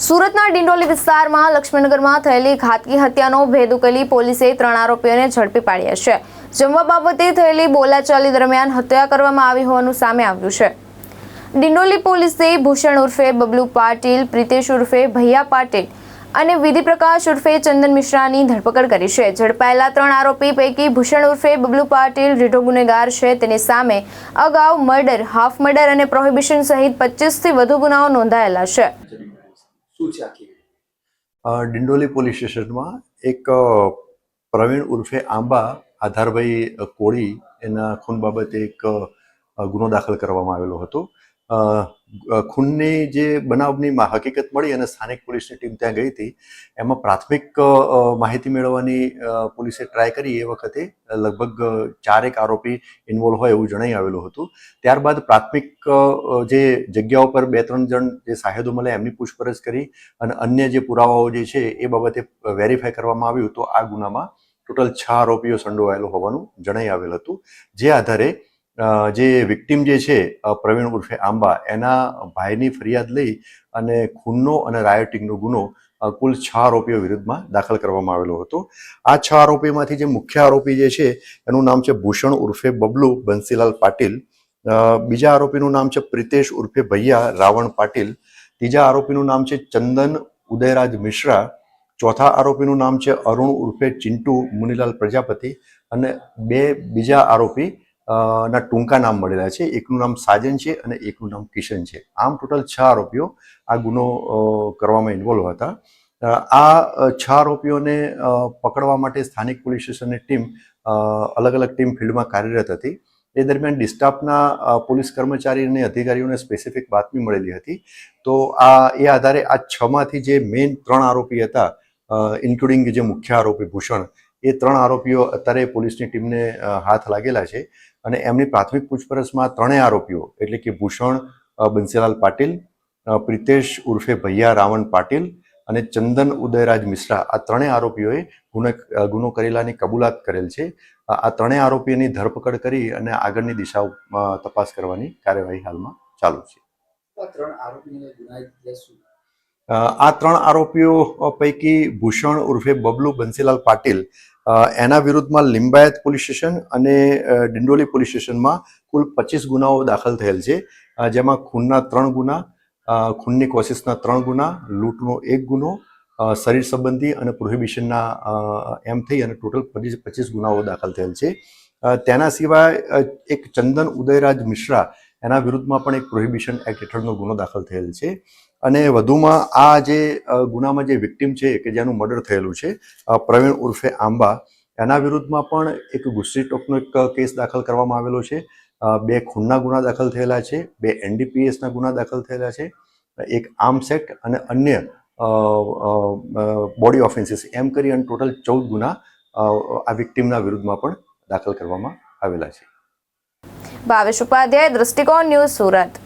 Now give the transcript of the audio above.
સુરતના ડિંડોલી વિસ્તારમાં લક્ષ્મીનગરમાં થયેલી ઘાતકી હત્યાનો ભેદ ઉકેલી પોલીસે 3 આરોપીઓને ઝડપી પાડ્યા છે. જમવા બાબતે થયેલી બોલાચાલી દરમિયાન હત્યા કરવામાં આવી હોવાનું સામે આવ્યું છે. ડિંડોલી પોલીસે ભૂષણ ઉર્ફે બબલુ પાટીલ, પ્રિતેશ ઉર્ફે ભૈયા પાટીલ અને વિધિ પ્રકાશ ઉર્ફે ચંદન મિશ્રાની ધરપકડ કરી છે. ઝડપાયેલા 3 આરોપી પૈકી ભૂષણ ઉર્ફે બબલુ પાટીલ રીઢો ગુનેગાર છે. તેની સામે અગાઉ મર્ડર, હાફ મર્ડર અને પ્રોહિબિશન સહિત 25થી વધુ ગુનાઓ નોંધાયેલા છે. ડિંડોલી પોલીસ સ્ટેશનમાં એક પ્રવીણ ઉર્ફે આંબા આધારભાઈ કોળી એના ખૂન બાબતે એક ગુનો દાખલ કરવામાં આવેલો હતો. ખૂનની જે બનાવની હકીકત મળી અને સ્થાનિક પોલીસની ટીમ ત્યાં ગઈ હતી. એમાં પ્રાથમિક માહિતી મેળવવાની પોલીસે ટ્રાય કરી. એ વખતે લગભગ 4 આરોપી ઇન્વોલ્વ હોય એવું જણાઈ આવેલું હતું. ત્યારબાદ પ્રાથમિક જે જગ્યાઓ પર 2-3 જણ જે સાહેદો મળે એમની પૂછપરછ કરી અને અન્ય જે પુરાવાઓ જે છે એ બાબતે વેરીફાઈ કરવામાં આવ્યું તો આ ગુનામાં ટોટલ 6 આરોપીઓ સંડોવાયેલો હોવાનું જણાઈ આવેલ હતું. જે આધારે જે વિક્ટિમ જે છે પ્રવીણ ઉર્ફે આંબા એના ભાઈની ફરિયાદ લઈ અને ખૂનનો અને રાયોટિંગનો ગુનો કુલ 6 આરોપીઓ વિરુદ્ધમાં દાખલ કરવામાં આવેલો હતો. આ 6 આરોપીમાંથી જે મુખ્ય આરોપી જે છે એનું નામ છે ભૂષણ ઉર્ફે બબલુ બંસીલાલ પાટીલ. બીજા આરોપીનું નામ છે પ્રિતેશ ઉર્ફે ભૈયા રાવણ પાટીલ. ત્રીજા આરોપીનું નામ છે ચંદન ઉદયરાજ મિશ્રા. ચોથા આરોપીનું નામ છે અરુણ ઉર્ફે ચિંટુ મુનીલાલ પ્રજાપતિ અને 2 બીજા આરોપી ના ટૂંકા નામ મળેલા છે. એકનું નામ સાજન છે અને એકનું નામ કિશન છે. આમ ટોટલ 6 આરોપીઓ આ ગુનો કરવામાં ઇન્વોલ્વ હતા. આ 6 આરોપીઓને પકડવા માટે સ્થાનિક પોલીસ સ્ટેશનની ટીમ અલગ અલગ ટીમ ફિલ્ડમાં કાર્યરત હતી. એ દરમિયાન ડિસ્ટાફના પોલીસ કર્મચારી અને અધિકારીઓને સ્પેસિફિક બાતમી મળેલી હતી. તો એ આધારે આ 6માંથી જે મેઇન 3 આરોપી હતા ઇન્ક્લુડિંગ જે મુખ્ય આરોપી ભૂષણ, એ 3 આરોપીઓ અત્યારે પોલીસની ટીમને હાથ લાગેલા છે અને એમની પ્રાથમિક પૂછપરછમાં 3 આરોપીઓ એટલે કે ભૂષણ બંસીલાલ પાટીલ, પ્રિતેશ ઉર્ફે ભૈયા રાવણ પાટીલ અને ચંદન ઉદયરાજ મિશ્રા આ 3 આરોપીઓએ ગુનો કરેલાની કબૂલાત કરેલ છે. આ 3 આરોપીઓની ધરપકડ કરી અને આગળની દિશામાં તપાસ કરવાની કાર્યવાહી હાલમાં ચાલુ છે. આ 3 આરોપીઓ પૈકી ભૂષણ ઉર્ફે બબલુ બંસીલાલ પાટીલ એના વિરુદ્ધમાં લિંબાયત પોલીસ સ્ટેશન અને ડિંડોલી પોલીસ સ્ટેશનમાં કુલ 25 ગુનાઓ દાખલ થયેલ છે. જેમાં ખૂનના 3 ગુના, ખૂનની કોશિશના 3 ગુના, લૂંટનો 1 ગુનો, શરીર સંબંધી અને પ્રોહિબિશનના એમ થઈ અને ટોટલ 25 ગુનાઓ દાખલ થયેલ છે. તેના સિવાય એક ચંદન ઉદયરાજ મિશ્રા એના વિરુદ્ધમાં પણ એક પ્રોહિબિશન એક્ટ હેઠળનો ગુનો દાખલ થયેલ છે. અને વધુમાં આ જે ગુનામાં જે વિક્ટિમ છે કે જેનું મર્ડર થયેલું છે પ્રવીણ ઉર્ફે આંબા, એના વિરુદ્ધમાં પણ એક ગુસ્સી ટોકનો એક કેસ દાખલ કરવામાં આવેલો છે. 2 ખૂનના ગુના દાખલ થયેલા છે, 2 NDPSના ગુના દાખલ થયેલા છે, એક આર્મ્સ એક્ટ અને અન્ય બોડી ઓફેન્સીસ એમ કરી અને ટોટલ 14 ગુના આ વિક્ટિમના વિરુદ્ધમાં પણ દાખલ કરવામાં આવેલા છે. ભાવેશ ઉપાધ્યાય, દ્રષ્ટિકોણ ન્યૂઝ, સુરત.